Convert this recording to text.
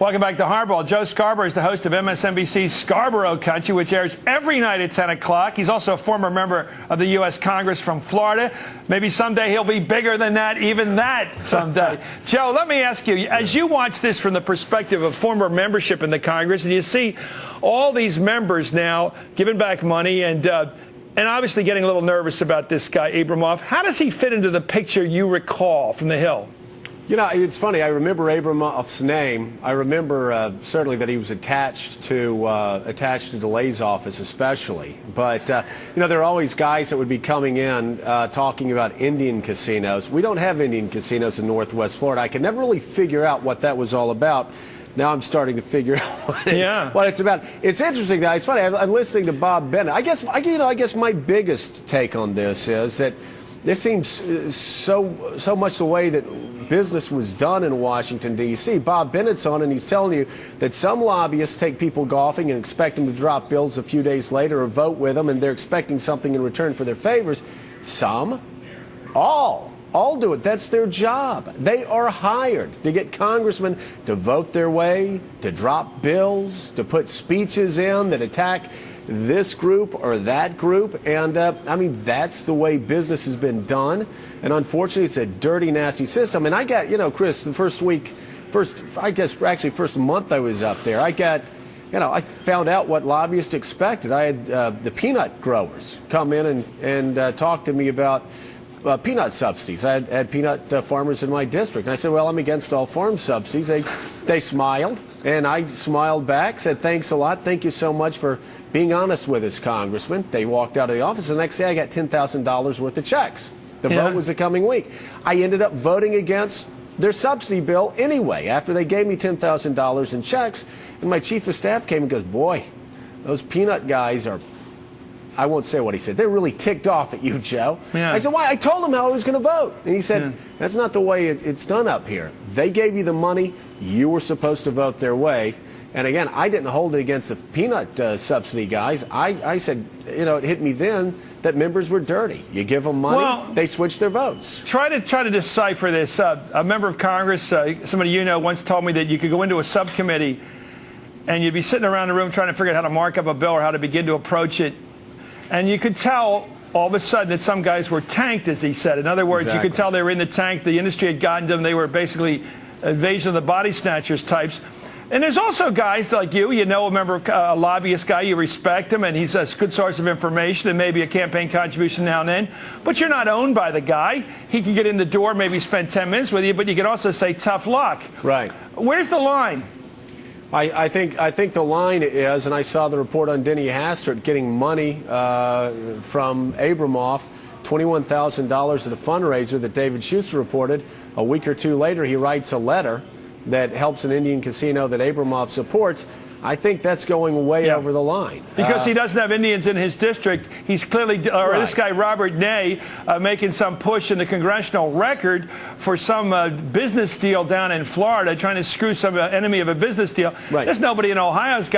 Welcome back to Hardball. Joe Scarborough is the host of MSNBC's Scarborough Country, which airs every night at 10 o'clock. He's also a former member of the U.S. Congress from Florida. Maybe someday he'll be bigger than that, even that someday. Joe, let me ask you, as you watch this from the perspective of former membership in the Congress, and you see all these members now giving back money and obviously getting a little nervous about this guy, Abramoff, how does he fit into the picture you recall from the Hill? You know, it's funny. I remember Abramoff's name. I remember certainly that he was attached to DeLay's office, especially. But you know, there are always guys that would be coming in talking about Indian casinos. We don't have Indian casinos in Northwest Florida. I could never really figure out what that was all about. Now I'm starting to figure out what it's about. It's interesting, though. It's funny. I'm listening to Bob Bennett. I guess my biggest take on this is that this seems so much the way that business was done in Washington, D.C. Bob Bennett's on, and he's telling you that some lobbyists take people golfing and expect them to drop bills a few days later or vote with them, and they're expecting something in return for their favors. Some, all do it. That's their job. They are hired to get congressmen to vote their way, to drop bills, to put speeches in that attack this group or that group. And I mean, that's the way business has been done. And unfortunately, it's a dirty, nasty system. And I got, you know, Chris, the first month I was up there, I found out what lobbyists expected. I had the peanut growers come in and talk to me about peanut subsidies. I had peanut farmers in my district. And I said, well, I'm against all farm subsidies. They smiled, and I smiled back, said, thanks a lot. Thank you so much for being honest with us, Congressman. They walked out of the office. The next day, I got $10,000 worth of checks. The vote was the coming week. I ended up voting against their subsidy bill anyway, after they gave me $10,000 in checks. And my chief of staff came and goes, boy, those peanut guys are, I won't say what he said, they're really ticked off at you, Joe. I said, why? I told them how I was going to vote. And he said, that's not the way it's done up here. They gave you the money. You were supposed to vote their way. And again, I didn't hold it against the peanut subsidy guys. I said, you know, it hit me then that members were dirty. You give them money, they switch their votes. Try to decipher this. A member of Congress, somebody you know, once told me that you could go into a subcommittee and you'd be sitting around the room trying to figure out how to mark up a bill or how to begin to approach it. And you could tell all of a sudden that some guys were tanked, as he said. In other words, you could tell they were in the tank. The industry had gotten to them. They were basically invasion of the body snatchers types. And there's also guys like you know, a member of a lobbyist guy, you respect him, and he's a good source of information and maybe a campaign contribution now and then. But you're not owned by the guy. He can get in the door, maybe spend 10 minutes with you, but you can also say tough luck. Right. Where's the line? I think the line is, and I saw the report on Denny Hastert getting money from Abramoff, $21,000 at a fundraiser that David Schuster reported. A week or two later, he writes a letter that helps an Indian casino that Abramoff supports. I think that's going way over the line. Because he doesn't have Indians in his district. He's clearly, this guy, Robert Ney, making some push in the congressional record for some business deal down in Florida, trying to screw some enemy of a business deal. There's nobody in Ohio's got